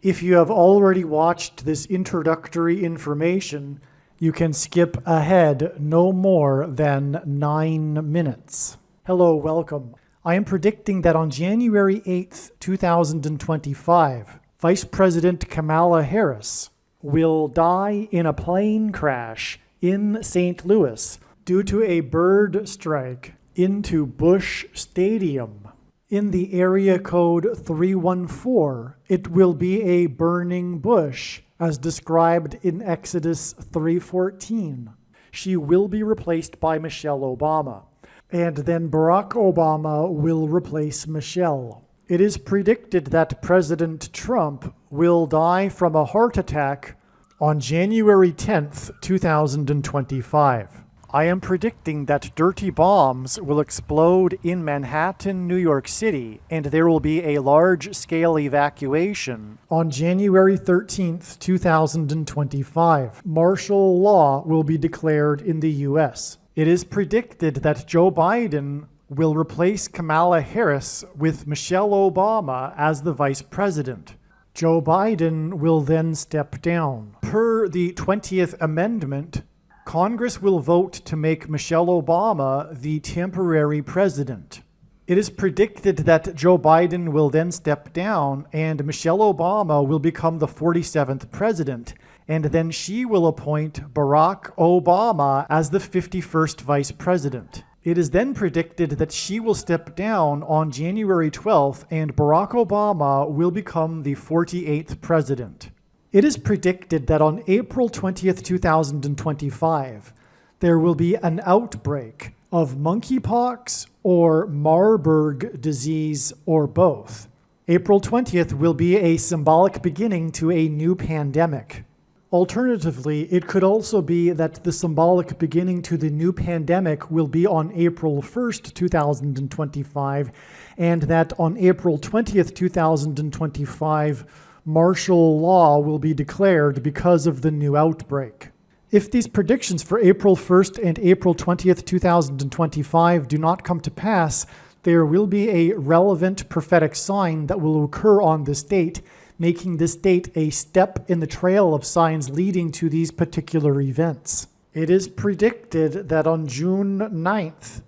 If you have already watched this introductory information, you can skip ahead no more than 9 minutes. Hello, welcome. I am predicting that on January 8th, 2025, Vice President Kamala Harris will die in a plane crash in St. Louis due to a bird strike into Busch Stadium. In the area code 314, it will be a burning bush, as described in Exodus 3:14. She will be replaced by Michelle Obama, and then Barack Obama will replace Michelle. It is predicted that President Trump will die from a heart attack on January 10th, 2025. I am predicting that dirty bombs will explode in Manhattan, New York City, and there will be a large-scale evacuation on January 13th, 2025. Martial law will be declared in the U.S. It is predicted that Joe Biden will replace Kamala Harris with Michelle Obama as the vice president. Joe Biden will then step down. Per the 20th Amendment, Congress will vote to make Michelle Obama the temporary president. It is predicted that Joe Biden will then step down and Michelle Obama will become the 47th president, and then she will appoint Barack Obama as the 51st vice president. It is then predicted that she will step down on January 12th and Barack Obama will become the 48th president. It is predicted that on April 20th, 2025, there will be an outbreak of monkeypox or Marburg disease or both. April 20th will be a symbolic beginning to a new pandemic. Alternatively, it could also be that the symbolic beginning to the new pandemic will be on April 1st, 2025, and that on April 20th, 2025, martial law will be declared because of the new outbreak. If these predictions for April 1st and April 20th, 2025 do not come to pass, there will be a relevant prophetic sign that will occur on this date, making this date a step in the trail of signs leading to these particular events. It is predicted that on June 9th,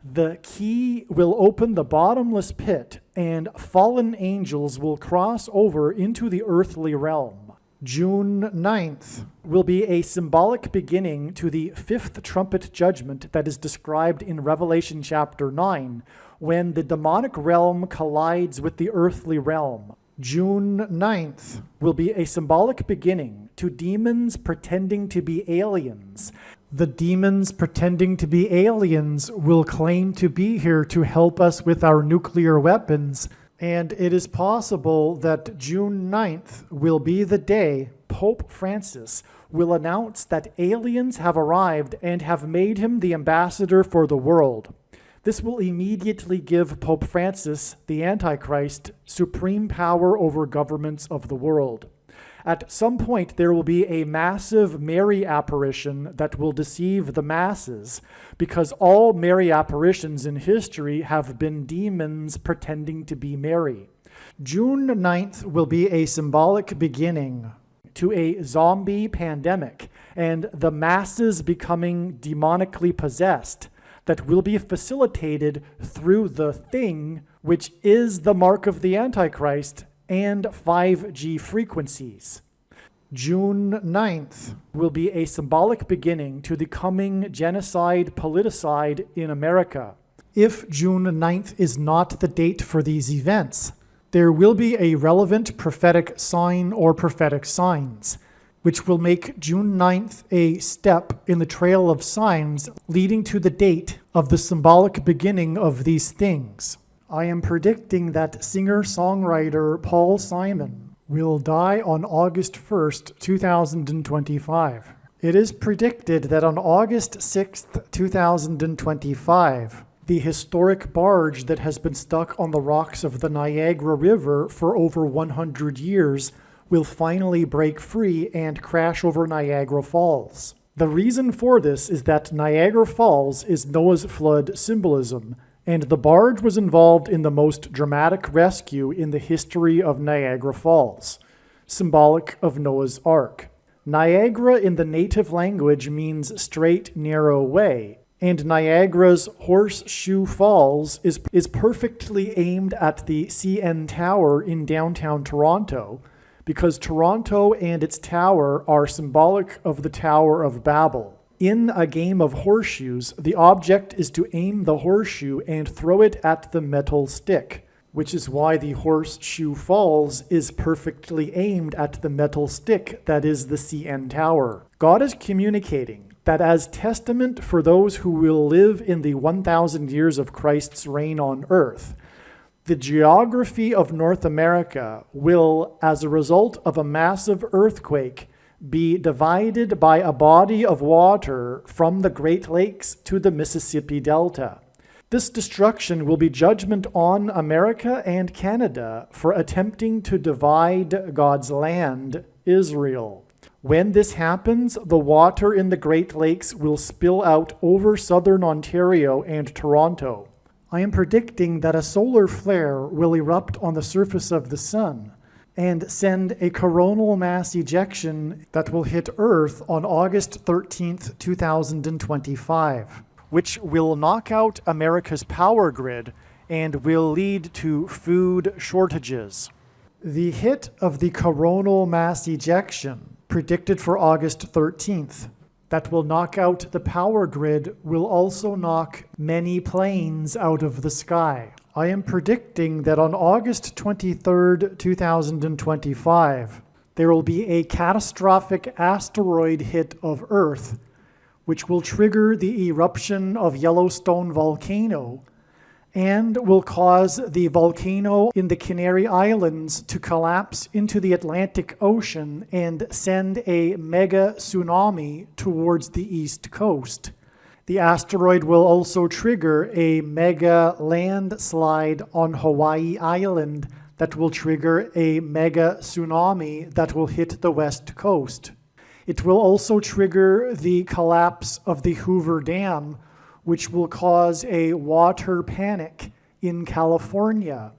the key will open the bottomless pit and fallen angels will cross over into the earthly realm. June 9th will be a symbolic beginning to the fifth trumpet judgment that is described in Revelation chapter 9, when the demonic realm collides with the earthly realm. June 9th will be a symbolic beginning to demons pretending to be aliens. The demons pretending to be aliens will claim to be here to help us with our nuclear weapons, and it is possible that June 9th will be the day Pope Francis will announce that aliens have arrived and have made him the ambassador for the world. This will immediately give Pope Francis, the Antichrist, supreme power over governments of the world. At some point, there will be a massive Mary apparition that will deceive the masses, because all Mary apparitions in history have been demons pretending to be Mary. June 9th will be a symbolic beginning to a zombie pandemic and the masses becoming demonically possessed that will be facilitated through the thing, which is the mark of the Antichrist, and 5G frequencies. June 9th will be a symbolic beginning to the coming genocide politicide in America. If June 9th is not the date for these events, there will be a relevant prophetic sign or prophetic signs, which will make June 9th a step in the trail of signs leading to the date of the symbolic beginning of these things. I am predicting that singer-songwriter Paul Simon will die on August 1st, 2025. It is predicted that on August 6th, 2025, the historic barge that has been stuck on the rocks of the Niagara River for over 100 years will finally break free and crash over Niagara Falls. The reason for this is that Niagara Falls is Noah's flood symbolism, and the barge was involved in the most dramatic rescue in the history of Niagara Falls. symbolic of Noah's Ark. Niagara in the native language means straight, narrow way, and Niagara's Horseshoe Falls is perfectly aimed at the CN Tower in downtown Toronto, because Toronto and its tower are symbolic of the Tower of Babel. In a game of horseshoes, the object is to aim the horseshoe and throw it at the metal stick, which is why the Horseshoe Falls is perfectly aimed at the metal stick that is the CN Tower. God is communicating that as testament for those who will live in the 1,000 years of Christ's reign on earth, the geography of North America will, as a result of a massive earthquake, be divided by a body of water from the Great Lakes to the Mississippi Delta. This destruction will be judgment on America and Canada for attempting to divide God's land, Israel. When this happens, the water in the Great Lakes will spill out over southern Ontario and Toronto. I am predicting that a solar flare will erupt on the surface of the sun and send a coronal mass ejection that will hit Earth on August 13th, 2025. Which will knock out America's power grid and will lead to food shortages. The hit of the coronal mass ejection, predicted for August 13th, that will knock out the power grid will also knock many planes out of the sky. I am predicting that on August 23rd, 2025, there will be a catastrophic asteroid hit of Earth, which will trigger the eruption of Yellowstone volcano and will cause the volcano in the Canary Islands to collapse into the Atlantic Ocean and send a mega tsunami towards the east coast. The asteroid will also trigger a mega landslide on Hawaii Island that will trigger a mega tsunami that will hit the west coast. It will also trigger the collapse of the Hoover Dam, which will cause a water panic in California,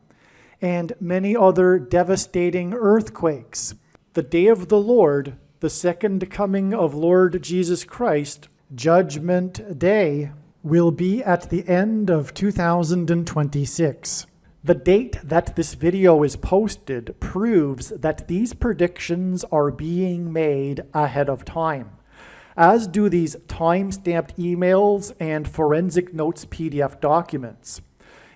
and many other devastating earthquakes. The day of the Lord, the second coming of Lord Jesus Christ, Judgment Day, will be at the end of 2026. The date that this video is posted proves that these predictions are being made ahead of time, as do these time-stamped emails and forensic notes PDF documents.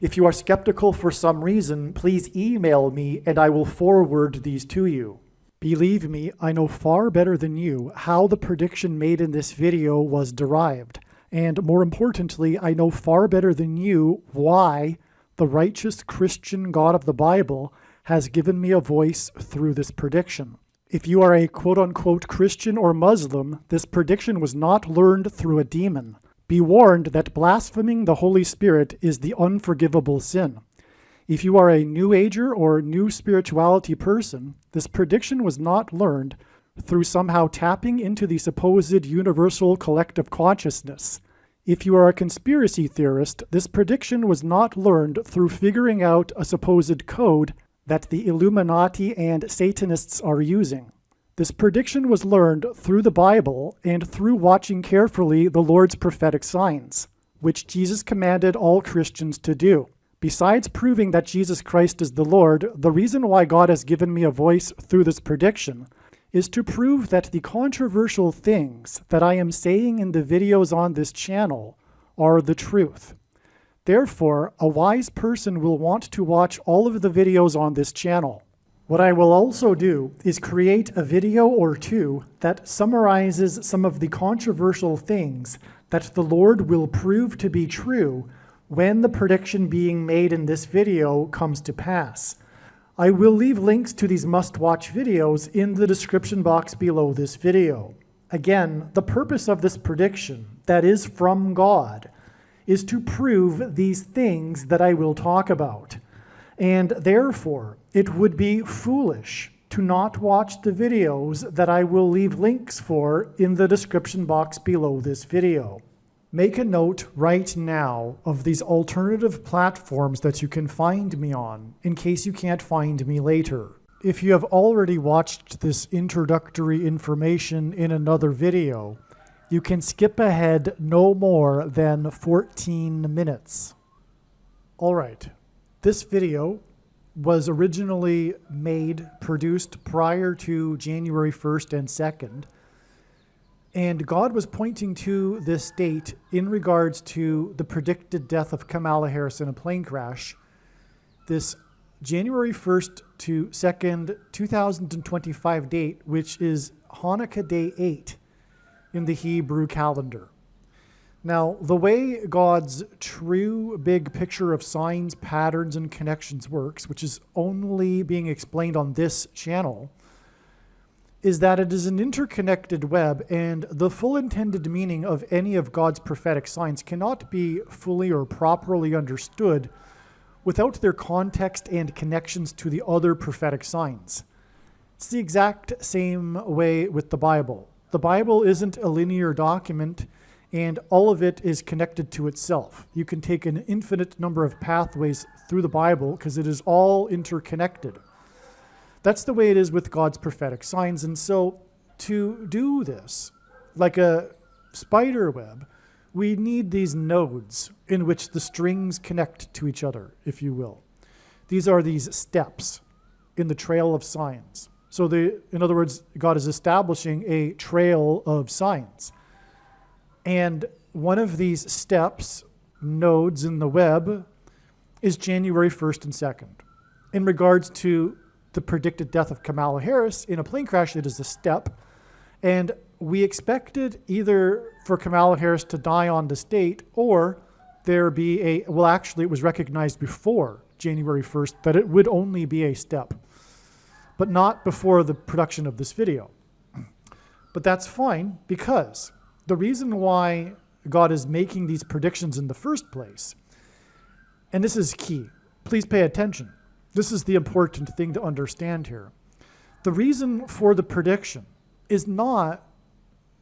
If you are skeptical for some reason, please email me and I will forward these to you. Believe me, I know far better than you how the prediction made in this video was derived, and more importantly, I know far better than you why the righteous Christian God of the Bible has given me a voice through this prediction. If you are a quote-unquote Christian or Muslim, this prediction was not learned through a demon. Be warned that blaspheming the Holy Spirit is the unforgivable sin. If you are a New Ager or New Spirituality person, this prediction was not learned through somehow tapping into the supposed universal collective consciousness. If you are a conspiracy theorist, this prediction was not learned through figuring out a supposed code that the Illuminati and Satanists are using. This prediction was learned through the Bible and through watching carefully the Lord's prophetic signs, which Jesus commanded all Christians to do. Besides proving that Jesus Christ is the Lord, the reason why God has given me a voice through this prediction is to prove that the controversial things that I am saying in the videos on this channel are the truth. Therefore, a wise person will want to watch all of the videos on this channel. What I will also do is create a video or two that summarizes some of the controversial things that the Lord will prove to be true when the prediction being made in this video comes to pass. I will leave links to these must-watch videos in the description box below this video. Again, the purpose of this prediction, that is from God, is to prove these things that I will talk about. And therefore, it would be foolish to not watch the videos that I will leave links for in the description box below this video. Make a note right now of these alternative platforms that you can find me on, in case you can't find me later. if you have already watched this introductory information in another video, you can skip ahead no more than 14 minutes. All right, this video was originally produced prior to January 1st and 2nd, and God was pointing to this date in regards to the predicted death of Kamala Harris in a plane crash. This January 1st to 2nd, 2025 date, which is Hanukkah Day 8 in the Hebrew calendar. Now, the way God's true big picture of signs, patterns, and connections works, which is only being explained on this channel, is that it is an interconnected web, and the full intended meaning of any of God's prophetic signs cannot be fully or properly understood without their context and connections to the other prophetic signs. It's the exact same way with the Bible. The Bible isn't a linear document, and all of it is connected to itself. You can take an infinite number of pathways through the Bible because it is all interconnected. That's the way it is with God's prophetic signs. And so to do this, like a spider web, we need these nodes in which the strings connect to each other, if you will. These are these steps in the trail of signs. So in other words, God is establishing a trail of signs. And one of these steps, nodes in the web, is January 1st and 2nd. In regards to the predicted death of Kamala Harris in a plane crash, it is a step. And we expected either for Kamala Harris to die on this date, or there be it was recognized before January 1st that it would only be a step, but not before the production of this video. But that's fine, because the reason why God is making these predictions in the first place, and this is key, please pay attention. This is the important thing to understand here. The reason for the prediction is not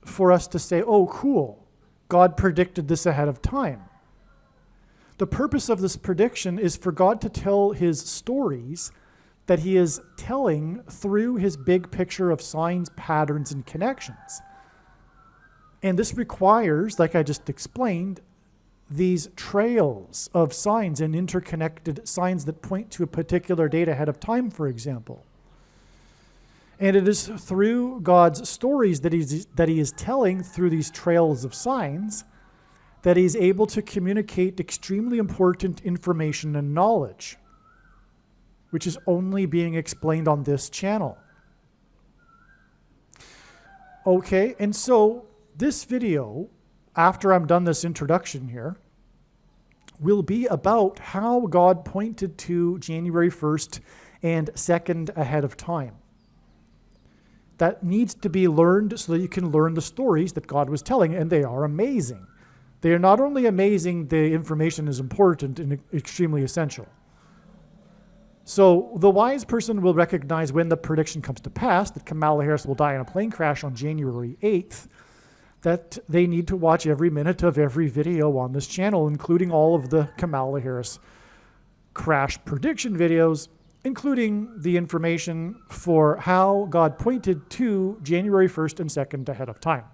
for us to say, oh, cool, God predicted this ahead of time. The purpose of this prediction is for God to tell his stories that he is telling through his big picture of signs, patterns, and connections. And this requires, like I just explained, these trails of signs and interconnected signs that point to a particular date ahead of time, for example. And it is through God's stories that he is telling through these trails of signs that he's able to communicate extremely important information and knowledge, which is only being explained on this channel. Okay, and so this video, after I'm done this introduction here, will be about how God pointed to January 1st and 2nd ahead of time. That needs to be learned so that you can learn the stories that God was telling, and they are amazing. They are not only amazing, the information is important and extremely essential. So the wise person will recognize when the prediction comes to pass that Kamala Harris will die in a plane crash on January 8th, that they need to watch every minute of every video on this channel, including all of the Kamala Harris crash prediction videos, including the information for how God pointed to January 1st and 2nd ahead of time.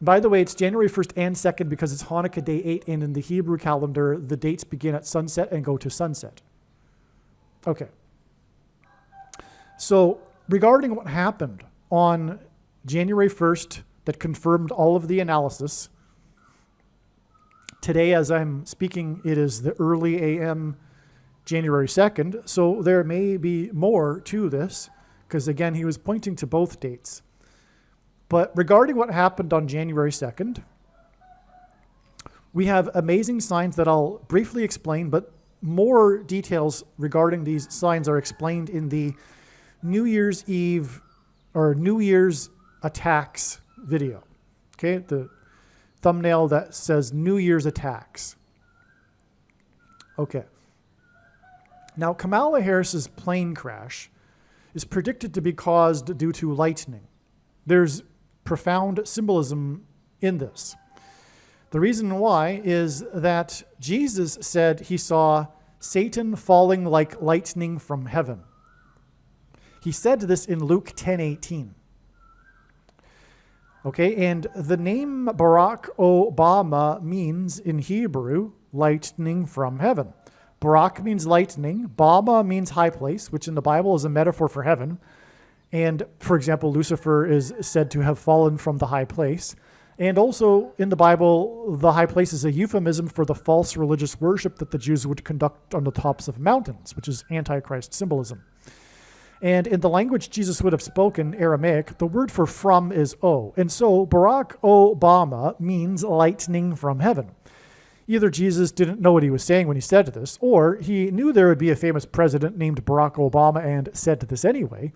By the way, it's January 1st and 2nd because it's Hanukkah Day 8, and in the Hebrew calendar, the dates begin at sunset and go to sunset. Okay. So regarding what happened on January 1st that confirmed all of the analysis, today as I'm speaking, it is the early AM January 2nd, so there may be more to this, because again, he was pointing to both dates. But regarding what happened on January 2nd, we have amazing signs that I'll briefly explain, but more details regarding these signs are explained in the New Year's Eve or New Year's attacks video. Okay, the thumbnail that says New Year's attacks. Okay. Now, Kamala Harris's plane crash is predicted to be caused due to lightning. There's profound symbolism in this. The reason why is that Jesus said he saw Satan falling like lightning from heaven. He said this in Luke 10:18. Okay, and the name Barack Obama means in Hebrew, lightning from heaven. Barak means lightning. Bama means high place, which in the Bible is a metaphor for heaven. And, for example, Lucifer is said to have fallen from the high place. And also, in the Bible, the high place is a euphemism for the false religious worship that the Jews would conduct on the tops of mountains, which is Antichrist symbolism. And in the language Jesus would have spoken, Aramaic, the word for from is O. And so Barack Obama means lightning from heaven. Either Jesus didn't know what he was saying when he said this, or he knew there would be a famous president named Barack Obama and said this anyway,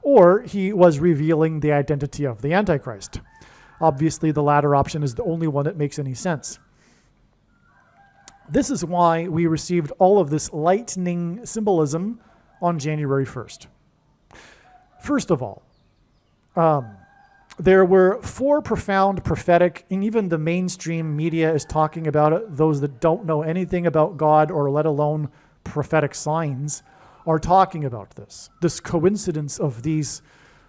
or he was revealing the identity of the Antichrist. Obviously, the latter option is the only one that makes any sense. This is why we received all of this lightning symbolism on January 1st. First of all, there were 4 profound prophetic, and even the mainstream media is talking about it. Those that don't know anything about God or let alone prophetic signs are talking about this. This coincidence of these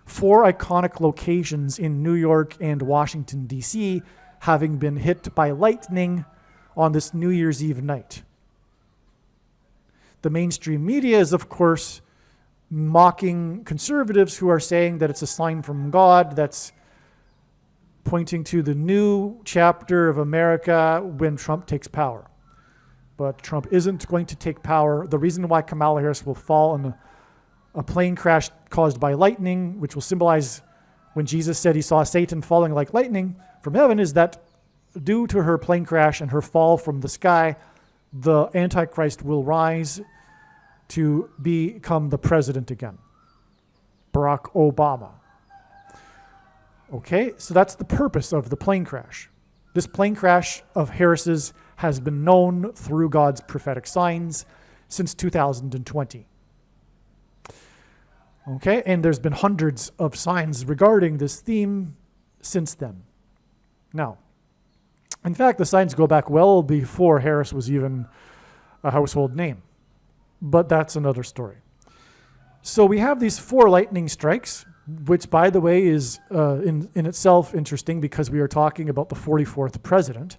4 iconic locations in New York and Washington, D.C. having been hit by lightning on this New Year's Eve night. The mainstream media is, of course, mocking conservatives who are saying that it's a sign from God that's pointing to the new chapter of America when Trump takes power. But Trump isn't going to take power. The reason why Kamala Harris will fall in a plane crash caused by lightning, which will symbolize when Jesus said he saw Satan falling like lightning from heaven, is that due to her plane crash and her fall from the sky, the Antichrist will rise to become the president again. Barack Obama. Okay, so that's the purpose of the plane crash. This plane crash of Harris's has been known through God's prophetic signs since 2020. Okay, and there's been hundreds of signs regarding this theme since then. Now, in fact, the signs go back well before Harris was even a household name. But that's another story. So we have these 4 lightning strikes, which, by the way, is in itself interesting because we are talking about the 44th president.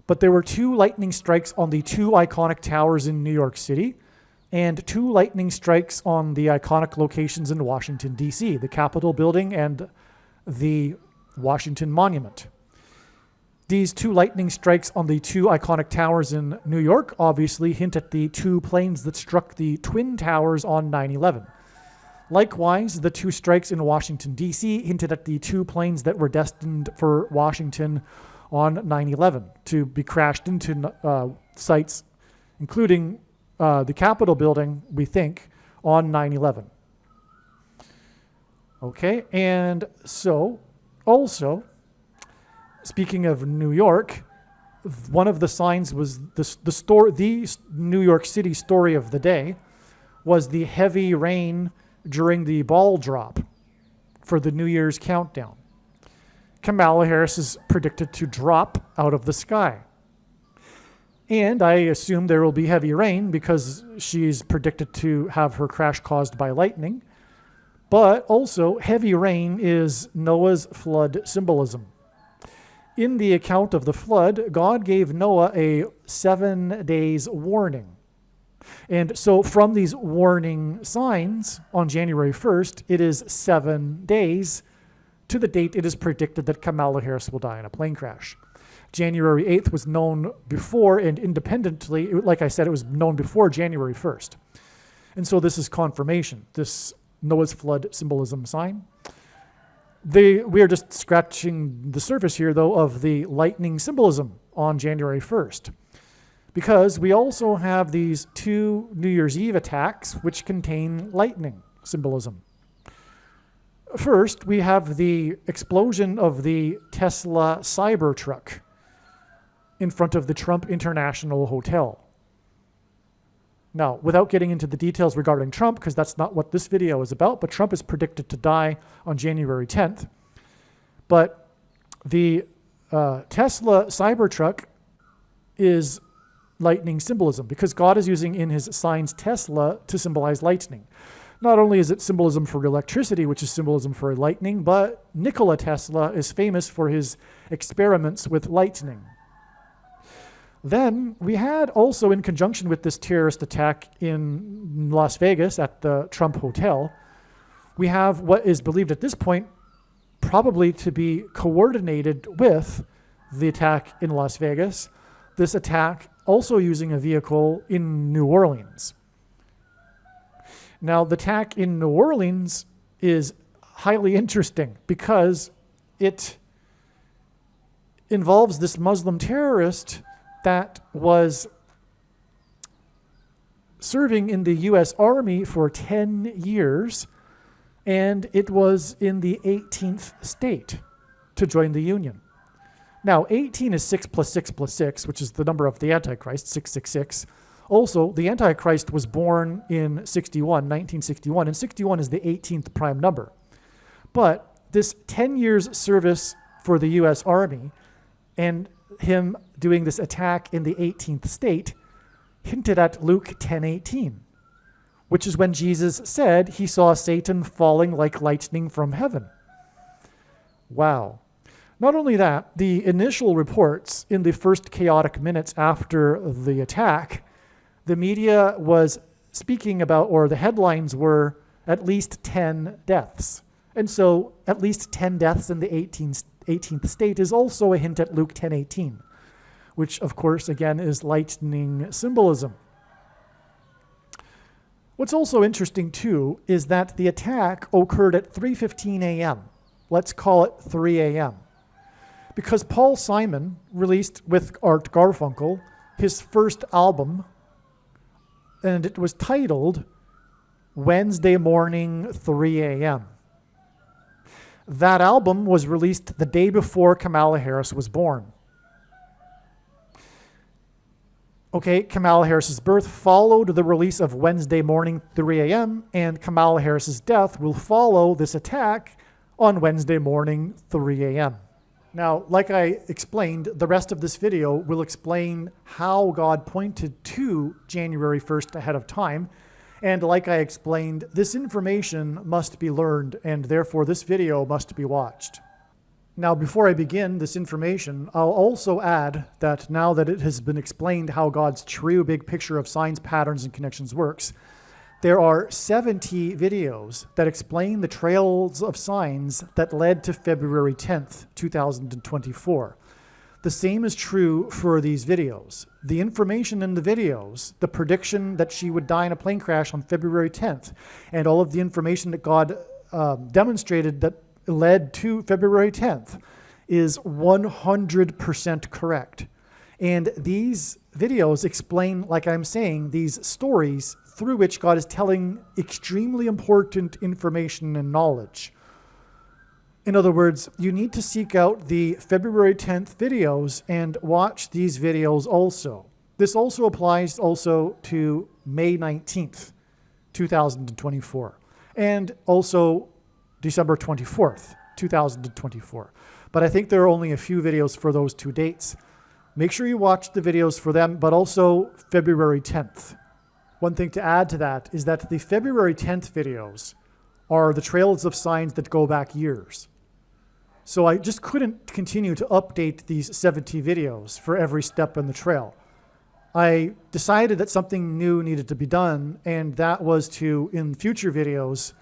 But there were 2 lightning strikes on the 2 iconic towers in New York City and 2 lightning strikes on the iconic locations in Washington, D.C., the Capitol building and the Washington Monument. These 2 lightning strikes on the 2 iconic towers in New York obviously hint at the 2 planes that struck the Twin Towers on 9/11. Likewise, the 2 strikes in Washington, D.C. hinted at the 2 planes that were destined for Washington on 9/11 to be crashed into sites, including the Capitol building, we think, on 9/11. Okay, and so also, speaking of New York, one of the signs was the New York City story of the day was the heavy rain during the ball drop for the New Year's countdown. Kamala Harris is predicted to drop out of the sky. And I assume there will be heavy rain because she's predicted to have her crash caused by lightning. But also, heavy rain is Noah's flood symbolism. In the account of the flood, God gave Noah a 7 days warning. And so from these warning signs on January 1st, it is 7 days to the date it is predicted that Kamala Harris will die in a plane crash. January 8th was known before, and independently, like I said, it was known before January 1st. And so this is confirmation, this Noah's flood symbolism sign. We are just scratching the surface here, though, of the lightning symbolism on January 1st. Because we also have these 2 New Year's Eve attacks which contain lightning symbolism. First, we have the explosion of the Tesla Cybertruck in front of the Trump International Hotel. Now, without getting into the details regarding Trump, because that's not what this video is about, but Trump is predicted to die on January 10th. But the Tesla Cybertruck is lightning symbolism because God is using in his signs Tesla to symbolize lightning. Not only is it symbolism for electricity, which is symbolism for lightning, but Nikola Tesla is famous for his experiments with lightning. Then we had also, in conjunction with this terrorist attack in Las Vegas at the Trump Hotel, we have what is believed at this point probably to be coordinated with the attack in Las Vegas, this attack also using a vehicle in New Orleans. Now, the attack in New Orleans is highly interesting because it involves this Muslim terrorist that was serving in the U.S. Army for 10 years, and it was in the 18th state to join the Union. Now, 18 is 6 plus 6 plus 6, which is the number of the Antichrist, 666. Also, the Antichrist was born in 1961, and 61 is the 18th prime number. But this 10 years service for the U.S. Army and him doing this attack in the 18th state hinted at Luke 10:18, which is when Jesus said he saw Satan falling like lightning from heaven. Wow. Not only that, the initial reports in the first chaotic minutes after the attack, the media was speaking about, or the headlines were, at least 10 deaths. And so at least 10 deaths in the 18th state is also a hint at Luke 10:18, which of course again is lightning symbolism. What's also interesting too is that the attack occurred at 3:15 a.m. Let's call it 3 a.m. Because Paul Simon released with Art Garfunkel his first album, and it was titled Wednesday Morning 3 a.m. That album was released the day before Kamala Harris was born. Okay, Kamala Harris's birth followed the release of Wednesday Morning 3 a.m., and Kamala Harris's death will follow this attack on Wednesday morning 3 a.m. Now, like I explained, the rest of this video will explain how God pointed to January 1st ahead of time. And like I explained, this information must be learned, and therefore this video must be watched. Now, before I begin this information, I'll also add that now that it has been explained how God's true big picture of signs, patterns, and connections works, there are 70 videos that explain the trails of signs that led to February 10th, 2024. The same is true for these videos. The information in the videos, the prediction that she would die in a plane crash on February 10th, and all of the information that God demonstrated that led to February 10th is 100% correct. And these videos explain, like I'm saying, these stories through which God is telling extremely important information and knowledge. In other words, you need to seek out the February 10th videos and watch these videos also. This also applies also to May 19th, 2024, and also December 24th, 2024. But I think there are only a few videos for those two dates. Make sure you watch the videos for them, but also February 10th. One thing to add to that is that the February 10th videos are the trails of signs that go back years. So I just couldn't continue to update these 70 videos for every step in the trail. I decided that something new needed to be done, and that was to, in future videos,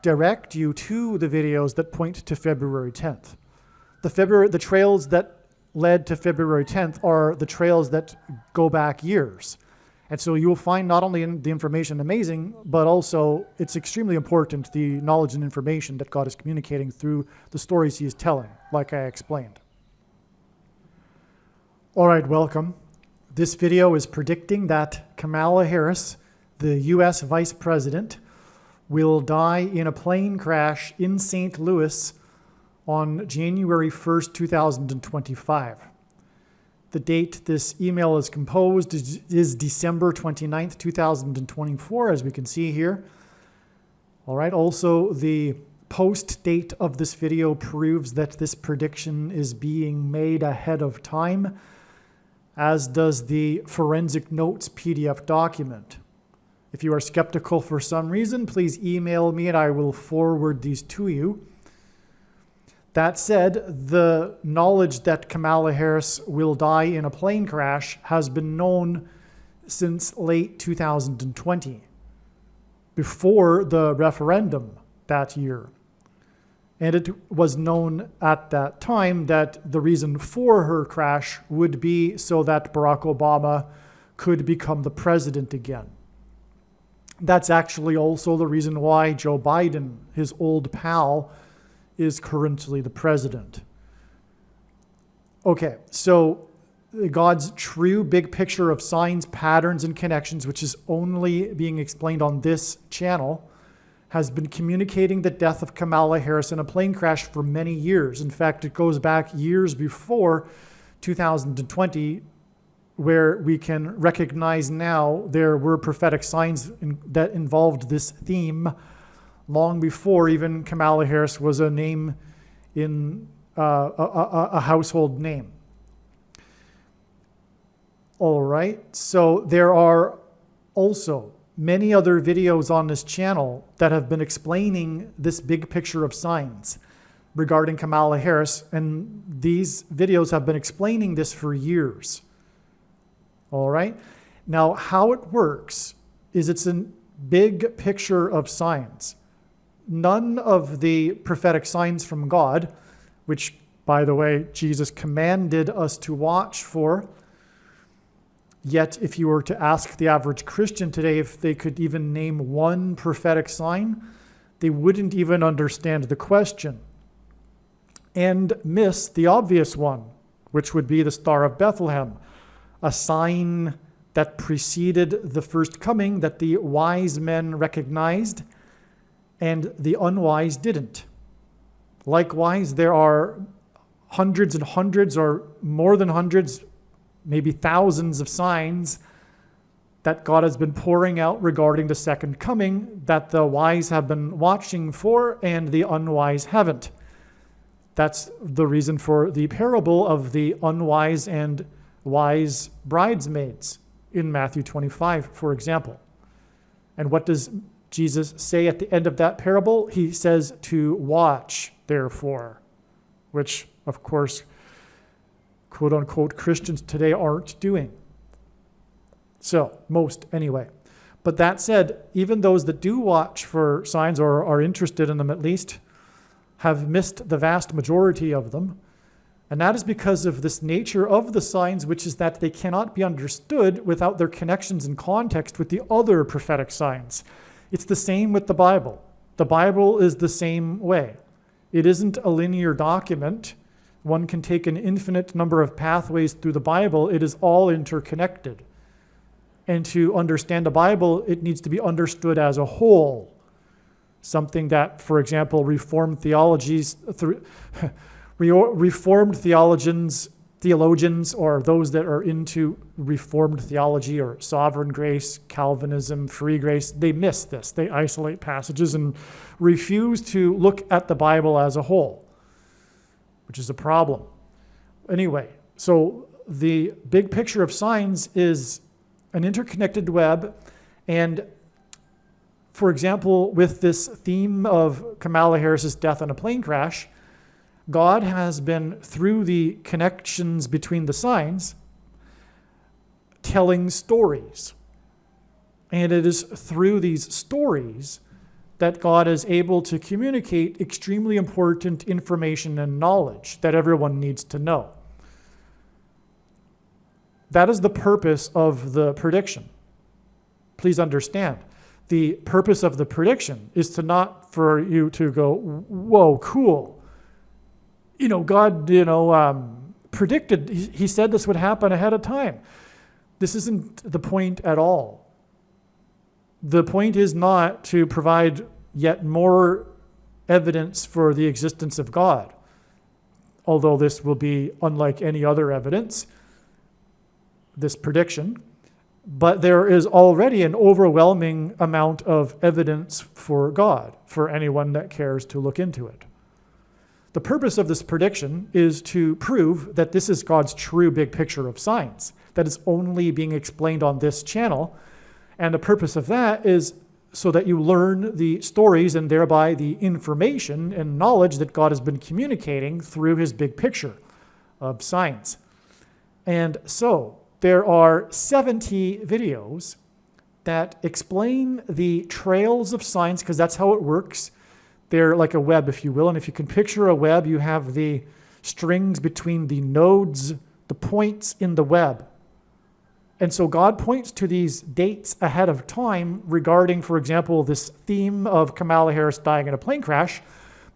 direct you to the videos that point to February 10th. The trails that led to February 10th are the trails that go back years. And so you will find not only the information amazing, but also it's extremely important, the knowledge and information that God is communicating through the stories he is telling, like I explained. All right, welcome. This video is predicting that Kamala Harris, the U.S. Vice President, will die in a plane crash in St. Louis on January 1st, 2025. The date this email is composed is December 29th, 2024, as we can see here. All right, also the post date of this video proves that this prediction is being made ahead of time, as does the forensic notes PDF document. If you are skeptical for some reason, please email me and I will forward these to you. That said, the knowledge that Kamala Harris will die in a plane crash has been known since late 2020, before the referendum that year. And it was known at that time that the reason for her crash would be so that Barack Obama could become the president again. That's actually also the reason why Joe Biden, his old pal, is currently the president. Okay, so God's true big picture of signs, patterns, and connections, which is only being explained on this channel, has been communicating the death of Kamala Harris in a plane crash for many years. In fact, it goes back years before 2020, where we can recognize now there were prophetic signs that involved this theme long before even Kamala Harris was a name in a household name. All right, so there are also many other videos on this channel that have been explaining this big picture of signs regarding Kamala Harris, and these videos have been explaining this for years. All right, now how it works is it's a big picture of signs. None of the prophetic signs from God, which, by the way, Jesus commanded us to watch for. Yet, if you were to ask the average Christian today if they could even name one prophetic sign, they wouldn't even understand the question and miss the obvious one, which would be the Star of Bethlehem, a sign that preceded the first coming that the wise men recognized and the unwise didn't. Likewise, there are hundreds and hundreds, or more than hundreds, maybe thousands of signs that God has been pouring out regarding the second coming that the wise have been watching for and the unwise haven't. That's the reason for the parable of the unwise and wise bridesmaids in Matthew 25, for example. And what does Jesus say at the end of that parable? He says to watch, therefore, which, of course, quote unquote, Christians today aren't doing. So, most anyway. But that said, even those that do watch for signs or are interested in them at least have missed the vast majority of them. And that is because of this nature of the signs, which is that they cannot be understood without their connections and context with the other prophetic signs. It's the same with the Bible. The Bible is the same way. It isn't a linear document. One can take an infinite number of pathways through the Bible. It is all interconnected. And to understand the Bible, it needs to be understood as a whole. Something that, for example, Reformed theologians, or those that are into Reformed theology or sovereign grace, Calvinism, free grace, they miss this. They isolate passages and refuse to look at the Bible as a whole, which is a problem. Anyway, so the big picture of signs is an interconnected web. And for example, with this theme of Kamala Harris's death in a plane crash, God has been, through the connections between the signs, telling stories. And it is through these stories that God is able to communicate extremely important information and knowledge that everyone needs to know. That is the purpose of the prediction. Please understand, the purpose of the prediction is to not for you to go, whoa, cool. God, predicted, he said this would happen ahead of time. This isn't the point at all. The point is not to provide yet more evidence for the existence of God, although this will be unlike any other evidence, this prediction. But there is already an overwhelming amount of evidence for God, for anyone that cares to look into it. The purpose of this prediction is to prove that this is God's true big picture of signs, that is only being explained on this channel, And the purpose of that is so that you learn the stories and thereby the information and knowledge that God has been communicating through his big picture of signs. And so there are 70 videos that explain the trails of signs, because that's how it works. They're like a web, if you will. And if you can picture a web, you have the strings between the nodes, the points in the web. And so God points to these dates ahead of time regarding, for example, this theme of Kamala Harris dying in a plane crash,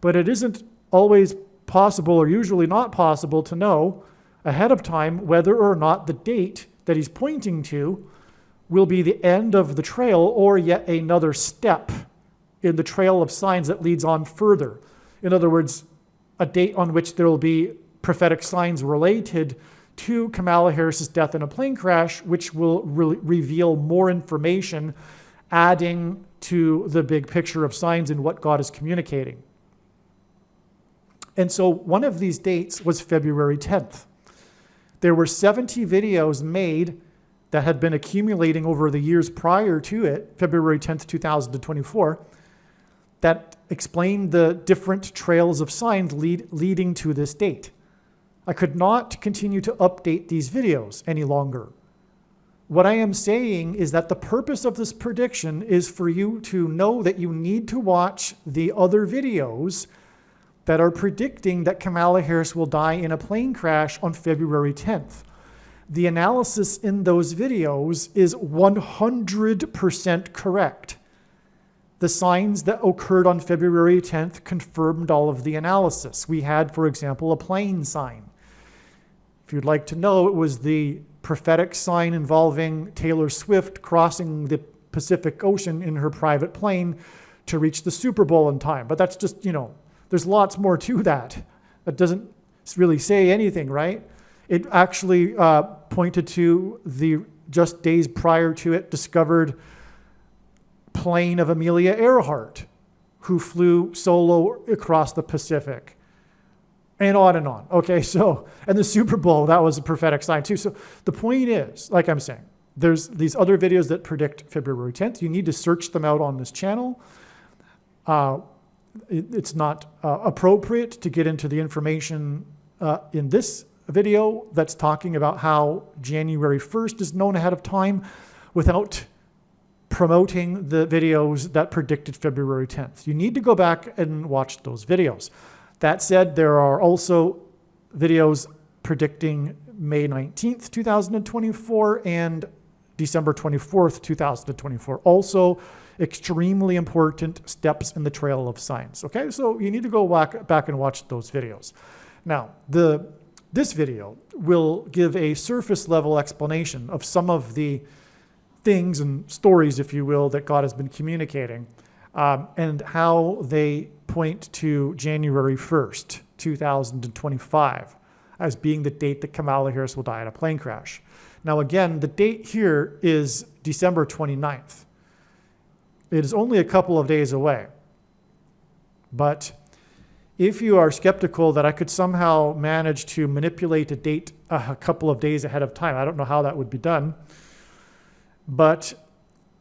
but it isn't always possible, or usually not possible, to know ahead of time whether or not the date that he's pointing to will be the end of the trail or yet another step in the trail of signs that leads on further. In other words, a date on which there will be prophetic signs related to Kamala Harris's death in a plane crash, which will reveal more information, adding to the big picture of signs and what God is communicating. And so one of these dates was February 10th. There were 70 videos made that had been accumulating over the years prior to it, February 10th, 2024, that explained the different trails of signs leading to this date. I could not continue to update these videos any longer. What I am saying is that the purpose of this prediction is for you to know that you need to watch the other videos that are predicting that Kamala Harris will die in a plane crash on February 10th. The analysis in those videos is 100% correct. The signs that occurred on February 10th confirmed all of the analysis. We had, for example, a plane sign. If you'd like to know, it was the prophetic sign involving Taylor Swift crossing the Pacific Ocean in her private plane to reach the Super Bowl in time. But that's just, there's lots more to that. That doesn't really say anything, right? It actually pointed to the, just days prior to it, discovered plane of Amelia Earhart, who flew solo across the Pacific. And on and on. Okay, so, and the Super Bowl, that was a prophetic sign too. So the point is, like I'm saying, there's these other videos that predict February 10th. You need to search them out on this channel. It's not appropriate to get into the information in this video that's talking about how January 1st is known ahead of time without promoting the videos that predicted February 10th. You need to go back and watch those videos. That said, there are also videos predicting May 19th, 2024 and December 24th, 2024. Also extremely important steps in the trail of signs. Okay, so you need to go back and watch those videos. Now, this video will give a surface level explanation of some of the things and stories, if you will, that God has been communicating and how they point to January 1st, 2025 as being the date that Kamala Harris will die in a plane crash. Now, again, the date here is December 29th. It is only a couple of days away. But if you are skeptical that I could somehow manage to manipulate a date a couple of days ahead of time, I don't know how that would be done. But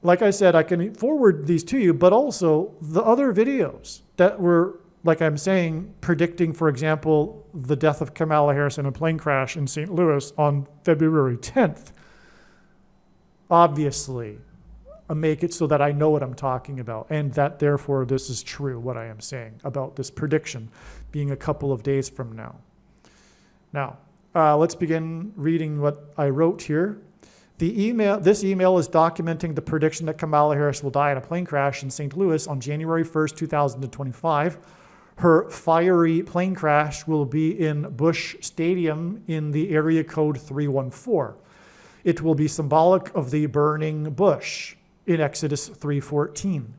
like I said, I can forward these to you, but also the other videos that were, like I'm saying, predicting, for example, the death of Kamala Harris in a plane crash in St. Louis on February 10th, obviously make it so that I know what I'm talking about, and that therefore this is true, what I am saying about this prediction being a couple of days from now. Now, let's begin reading what I wrote here. This email is documenting the prediction that Kamala Harris will die in a plane crash in St. Louis on January 1st, 2025. Her fiery plane crash will be in Busch Stadium in the area code 314. It will be symbolic of the burning bush in Exodus 3:14.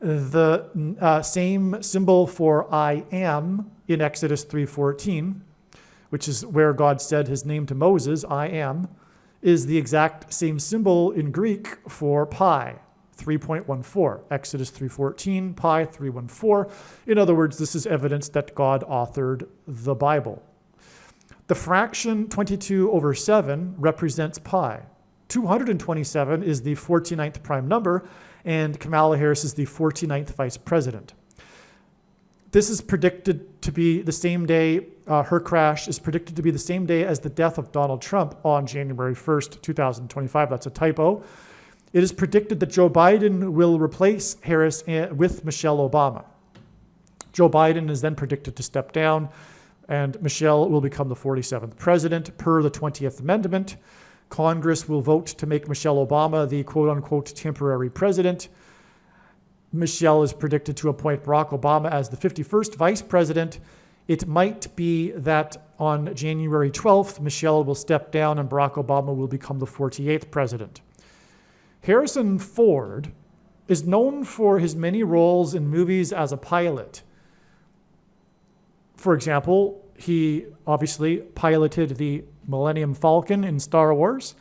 The same symbol for I am in Exodus 3:14, which is where God said his name to Moses, I am, is the exact same symbol in Greek for pi, 3.14, Exodus 3:14, pi 3:14. In other words, this is evidence that God authored the Bible. The fraction 22/7 represents pi. 227 is the 49th prime number, and Kamala Harris is the 49th vice president. This is predicted to be the same day, her crash is predicted to be the same day as the death of Donald Trump on January 1st, 2025. That's a typo. It is predicted that Joe Biden will replace Harris with Michelle Obama. Joe Biden is then predicted to step down, and Michelle will become the 47th president per the 20th Amendment. Congress will vote to make Michelle Obama the quote-unquote temporary president. Michelle is predicted to appoint Barack Obama as the 51st vice president. It might be that on January 12th, Michelle will step down and Barack Obama will become the 48th president. Harrison Ford is known for his many roles in movies as a pilot. For example, he obviously piloted the Millennium Falcon in Star Wars.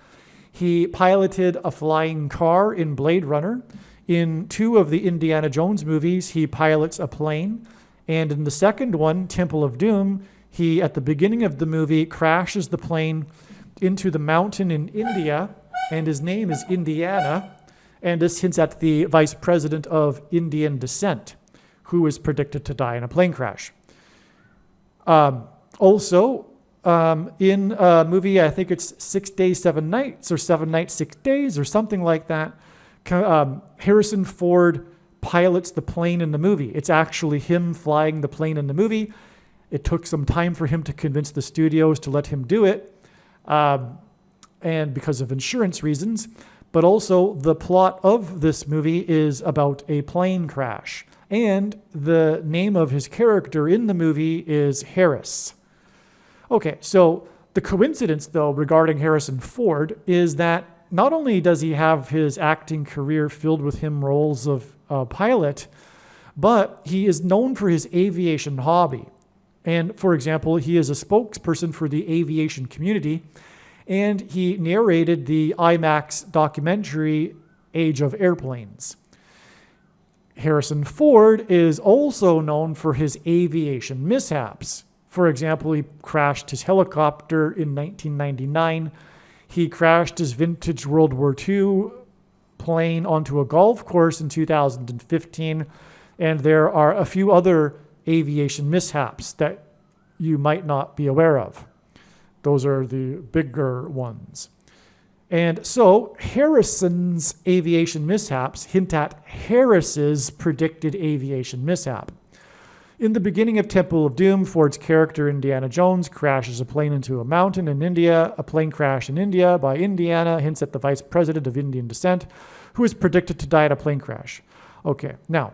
He piloted a flying car in Blade Runner. In 2 of the Indiana Jones movies, he pilots a plane. And in the second one, Temple of Doom, he, at the beginning of the movie, crashes the plane into the mountain in India, and his name is Indiana. And this hints at the vice president of Indian descent, who is predicted to die in a plane crash. Also, in a movie, I think it's 6 Days, 7 Nights, or 7 Nights, 6 Days, or something like that, Harrison Ford pilots the plane in the movie. It's actually him flying the plane in the movie. It took some time for him to convince the studios to let him do it, and because of insurance reasons. But also, the plot of this movie is about a plane crash. And the name of his character in the movie is Harris. Okay, so the coincidence, though, regarding Harrison Ford is that not only does he have his acting career filled with him roles of pilot, but he is known for his aviation hobby. And for example, he is a spokesperson for the aviation community, and he narrated the IMAX documentary Age of Airplanes. Harrison Ford is also known for his aviation mishaps. For example, he crashed his helicopter in 1999. He crashed his vintage World War II plane onto a golf course in 2015. And there are a few other aviation mishaps that you might not be aware of. Those are the bigger ones. And so Harrison's aviation mishaps hint at Harris's predicted aviation mishap. In the beginning of Temple of Doom, Ford's character Indiana Jones crashes a plane into a mountain in India. A plane crash in India by Indiana hints at the vice president of Indian descent, who is predicted to die in a plane crash. Okay, now,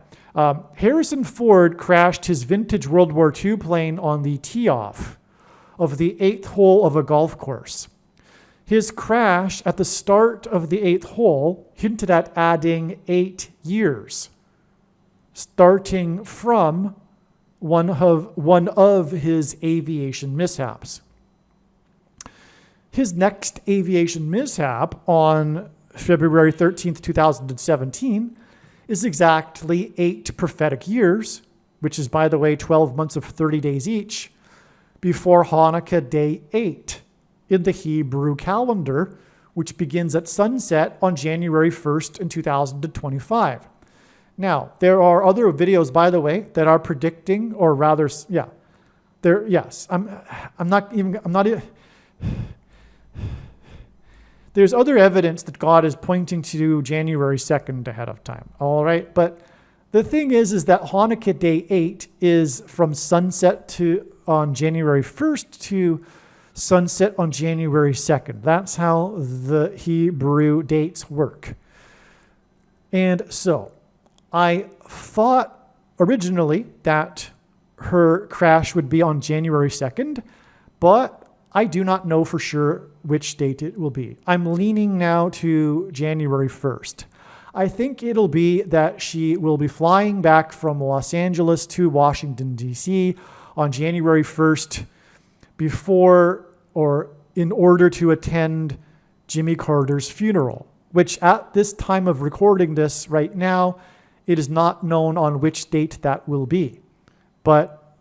Harrison Ford crashed his vintage World War II plane on the tee-off of the 8th hole of a golf course. His crash at the start of the 8th hole hinted at adding 8 years, starting from one of his aviation mishaps. His next aviation mishap on February 13th, 2017 is exactly 8 prophetic years, which is, by the way, 12 months of 30 days each, before Hanukkah Day 8 in the Hebrew calendar, which begins at sunset on January 1st in 2025. Now, there are other videos, by the way, that are predicting, or rather, there's other evidence that God is pointing to January 2nd ahead of time, all right? But the thing is that Hanukkah Day 8 is from sunset on January 1st to sunset on January 2nd. That's how the Hebrew dates work. And so I thought originally that her crash would be on January 2nd, but I do not know for sure which date it will be. I'm leaning now to January 1st. I think it'll be that she will be flying back from Los Angeles to Washington, D.C. on January 1st before or in order to attend Jimmy Carter's funeral, which at this time of recording this right now, it is not known on which date that will be. But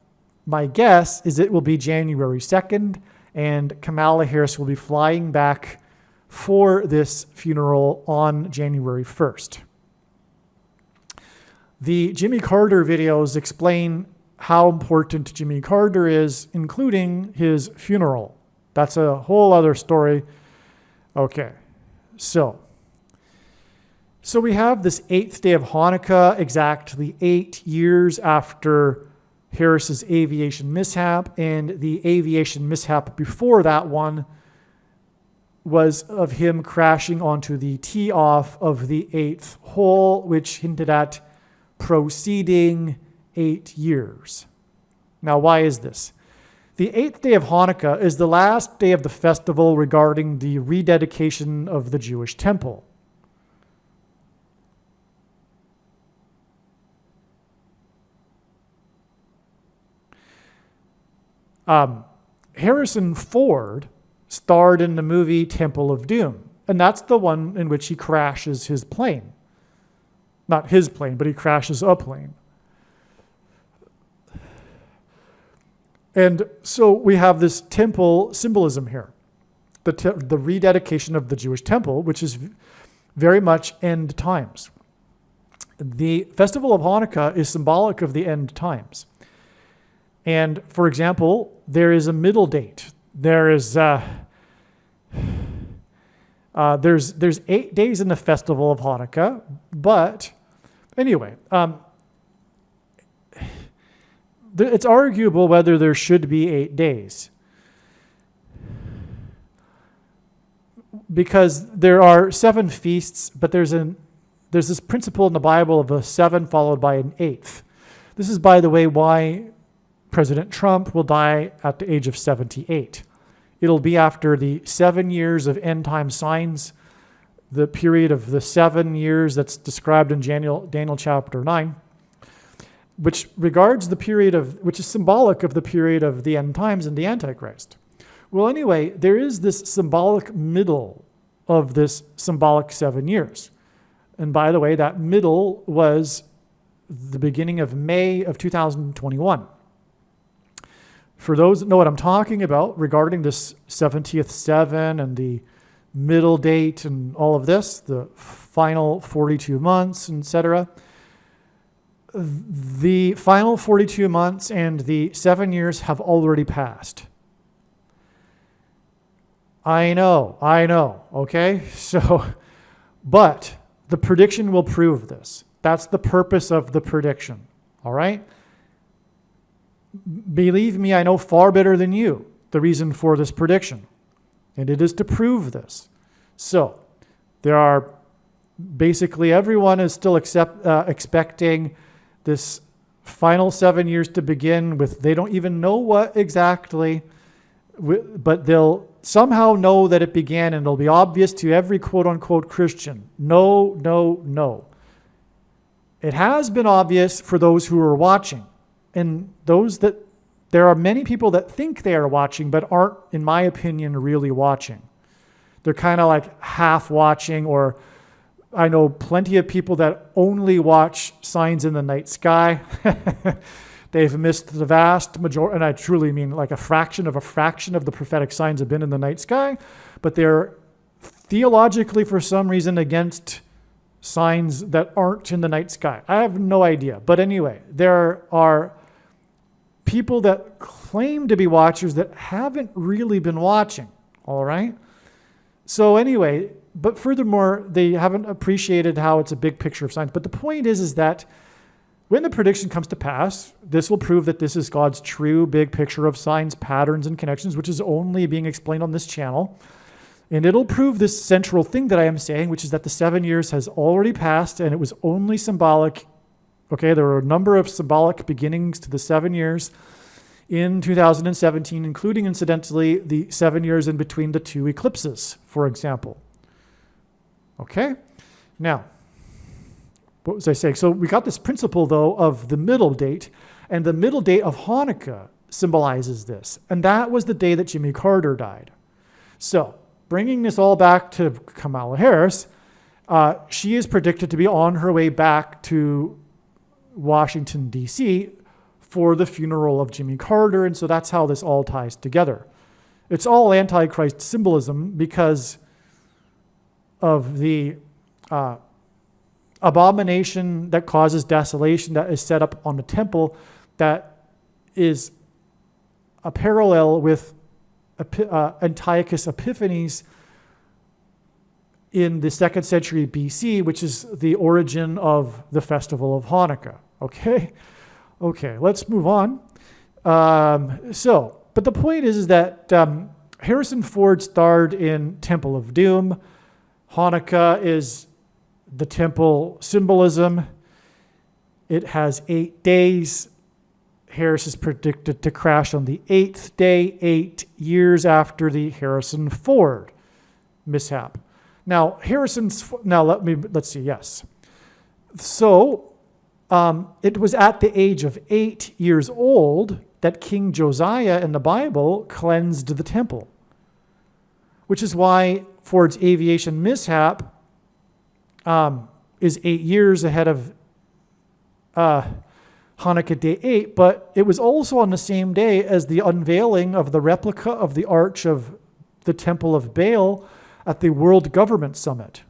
my guess is it will be January 2nd, and Kamala Harris will be flying back for this funeral on January 1st. The Jimmy Carter videos explain how important Jimmy Carter is, including his funeral. That's a whole other story. Okay, so we have this 8th day of Hanukkah, exactly 8 years after Harris's aviation mishap, and the aviation mishap before that one was of him crashing onto the tee off of the 8th hole, which hinted at proceeding 8 years. Now, why is this? The 8th day of Hanukkah is the last day of the festival regarding the rededication of the Jewish temple. Harrison Ford starred in the movie Temple of Doom, and that's the one in which he crashes his plane. Not his plane, but he crashes a plane. And so we have this temple symbolism here, the rededication of the Jewish temple, which is very much end times. The festival of Hanukkah is symbolic of the end times. And for example, there is a middle date. There's 8 days in the festival of Hanukkah, but anyway, it's arguable whether there should be 8 days, because there are 7 feasts, but there's this principle in the Bible of a 7 followed by an 8th. This is, by the way, why President Trump will die at the age of 78. It'll be after the 7 years of end time signs, the period of the 7 years that's described in Daniel chapter 9, which regards the period which is symbolic of the period of the end times and the Antichrist. Well, anyway, there is this symbolic middle of this symbolic 7 years. And by the way, that middle was the beginning of May of 2021. For those that know what I'm talking about regarding this 70th 7 and the middle date and all of this, the final 42 months, etc., the final 42 months and the 7 years have already passed. I know, okay? So, but the prediction will prove this. That's the purpose of the prediction, all right? Believe me, I know far better than you the reason for this prediction, and it is to prove this. So, there are basically everyone is still expecting this final 7 years to begin with. They don't even know what exactly, but they'll somehow know that it began, and it'll be obvious to every quote-unquote Christian. No. It has been obvious for those who are watching. And there are many people that think they are watching, but aren't, in my opinion, really watching. They're kind of like half watching, or I know plenty of people that only watch signs in the night sky. They've missed the vast majority, and I truly mean like a fraction of the prophetic signs have been in the night sky, but they're theologically, for some reason, against signs that aren't in the night sky. I have no idea. But anyway, there are people that claim to be watchers that haven't really been watching, all right? So anyway, but furthermore, they haven't appreciated how it's a big picture of signs. But the point is that when the prediction comes to pass, this will prove that this is God's true big picture of signs, patterns, and connections, which is only being explained on this channel. And it'll prove this central thing that I am saying, which is that the 7 years has already passed and it was only symbolic. Okay, there were a number of symbolic beginnings to the 7 years in 2017, including, incidentally, the 7 years in between the 2 eclipses, for example. Okay, now, what was I saying? So we got this principle, though, of the middle date, and the middle date of Hanukkah symbolizes this. And that was the day that Jimmy Carter died. So, bringing this all back to Kamala Harris, she is predicted to be on her way back to Washington, D.C. for the funeral of Jimmy Carter, and so that's how this all ties together. It's all Antichrist symbolism because the abomination that causes desolation that is set up on the temple, that is a parallel with Antiochus Epiphanes in the 2nd century BC, which is the origin of the festival of Hanukkah. Okay, let's move on. But the point is that Harrison Ford starred in Temple of Doom. Hanukkah is the temple symbolism. It has 8 days. Harris is predicted to crash on the 8th day, 8 years after the Harrison Ford mishap. Now, let's see, yes. So, it was at the age of 8 years old that King Josiah in the Bible cleansed the temple, which is why Ford's aviation mishap is 8 years ahead of Hanukkah Day 8, but it was also on the same day as the unveiling of the replica of the Arch of the Temple of Baal at the World Government Summit.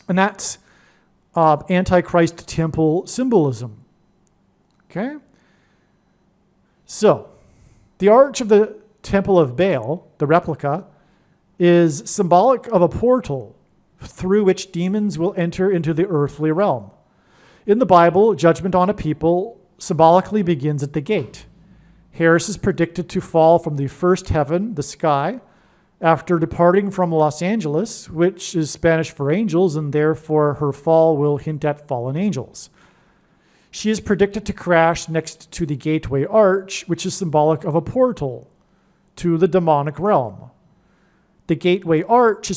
And that's Antichrist temple symbolism. Okay? So, the Arch of the Temple of Baal, the replica, is symbolic of a portal through which demons will enter into the earthly realm. In the Bible, judgment on a people symbolically begins at the gate. Harris is predicted to fall from the first heaven, the sky, after departing from Los Angeles, which is Spanish for angels, and therefore her fall will hint at fallen angels. She is predicted to crash next to the Gateway Arch, which is symbolic of a portal to the demonic realm. The Gateway Arch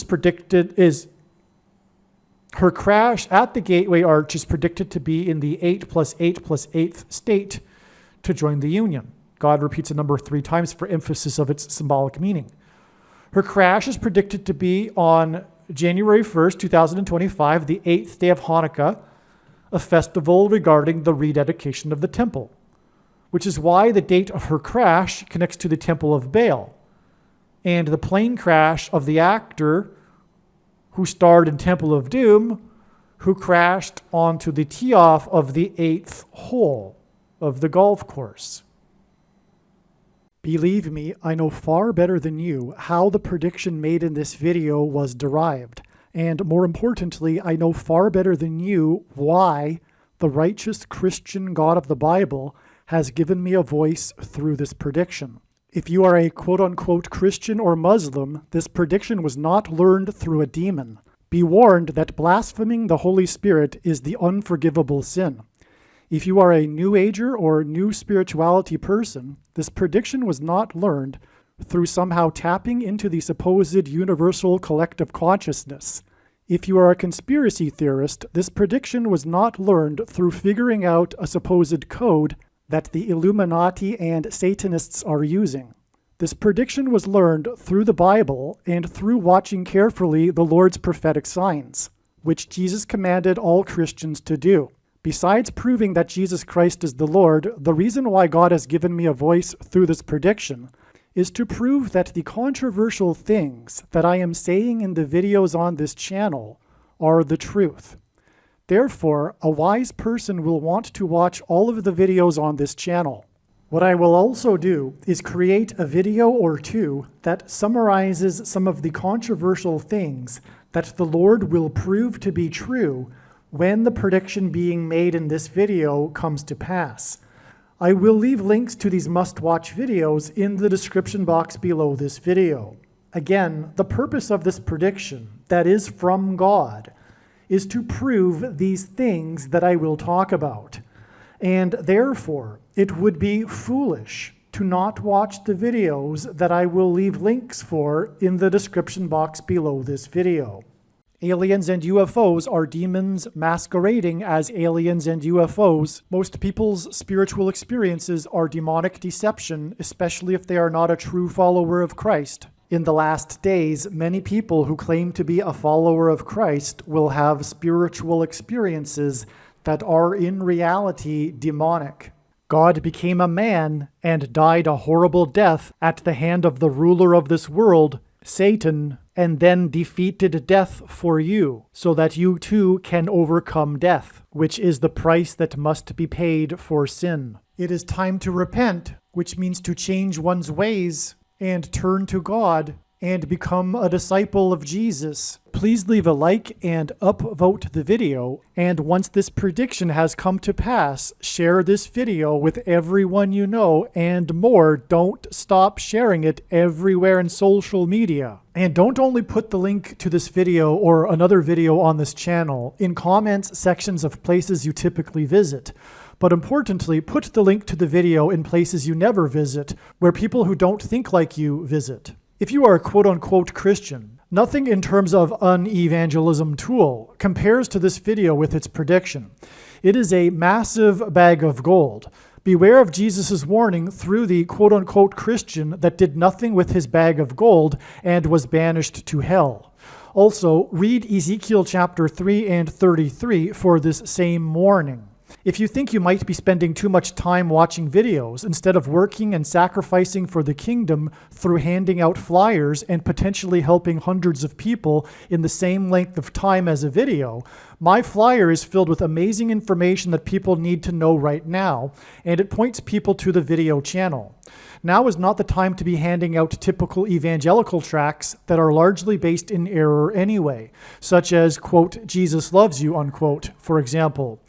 her crash at the Gateway Arch is predicted to be in the 8 + 8 + 8th state to join the union. God repeats a number 3 times for emphasis of its symbolic meaning. Her crash is predicted to be on January 1st, 2025, the 8th day of Hanukkah, a festival regarding the rededication of the temple, which is why the date of her crash connects to the Temple of Baal, and the plane crash of the actor who starred in Temple of Doom, who crashed onto the tee-off of the 8th hole of the golf course. Believe me, I know far better than you how the prediction made in this video was derived. And more importantly, I know far better than you why the righteous Christian God of the Bible has given me a voice through this prediction. If you are a quote-unquote Christian or Muslim, this prediction was not learned through a demon. Be warned that blaspheming the Holy Spirit is the unforgivable sin. If you are a New Ager or New Spirituality person, this prediction was not learned through somehow tapping into the supposed universal collective consciousness. If you are a conspiracy theorist, this prediction was not learned through figuring out a supposed code that the Illuminati and Satanists are using. This prediction was learned through the Bible and through watching carefully the Lord's prophetic signs, which Jesus commanded all Christians to do. Besides proving that Jesus Christ is the Lord, the reason why God has given me a voice through this prediction is to prove that the controversial things that I am saying in the videos on this channel are the truth. Therefore, a wise person will want to watch all of the videos on this channel. What I will also do is create a video or two that summarizes some of the controversial things that the Lord will prove to be true when the prediction being made in this video comes to pass. I will leave links to these must-watch videos in the description box below this video. Again, the purpose of this prediction, that is from God, is to prove these things that I will talk about. And therefore, it would be foolish to not watch the videos that I will leave links for in the description box below this video. Aliens and UFOs are demons masquerading as aliens and UFOs. Most people's spiritual experiences are demonic deception, especially if they are not a true follower of Christ. In the last days, many people who claim to be a follower of Christ will have spiritual experiences that are in reality demonic. God became a man and died a horrible death at the hand of the ruler of this world, Satan, and then defeated death for you, so that you too can overcome death, which is the price that must be paid for sin. It is time to repent, which means to change one's ways and turn to God and become a disciple of Jesus. Please leave a like and upvote the video, and once this prediction has come to pass, share this video with everyone you know, and more, don't stop sharing it everywhere in social media. And don't only put the link to this video or another video on this channel in comments sections of places you typically visit, but importantly, put the link to the video in places you never visit, where people who don't think like you visit. If you are a quote-unquote Christian, nothing in terms of an evangelism tool compares to this video with its prediction. It is a massive bag of gold. Beware of Jesus' warning through the quote-unquote Christian that did nothing with his bag of gold and was banished to hell. Also, read Ezekiel chapter 3 and 33 for this same warning. If you think you might be spending too much time watching videos instead of working and sacrificing for the kingdom through handing out flyers and potentially helping hundreds of people in the same length of time as a video, my flyer is filled with amazing information that people need to know right now, and it points people to the video channel. Now is not the time to be handing out typical evangelical tracts that are largely based in error anyway, such as, quote, Jesus loves you, unquote, for example.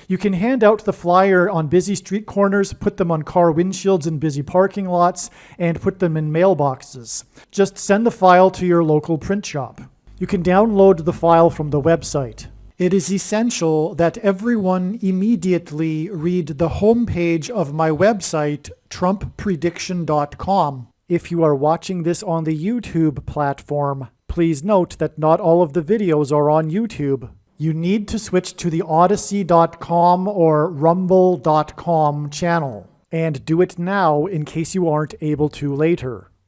You can hand out the flyer on busy street corners, put them on car windshields in busy parking lots, and put them in mailboxes. Just send the file to your local print shop. You can download the file from the website. It is essential that everyone immediately read the homepage of my website, TrumpPrediction.com. If you are watching this on the YouTube platform, please note that not all of the videos are on YouTube. You need to switch to the Odyssey.com or Rumble.com channel, and do it now in case you aren't able to later.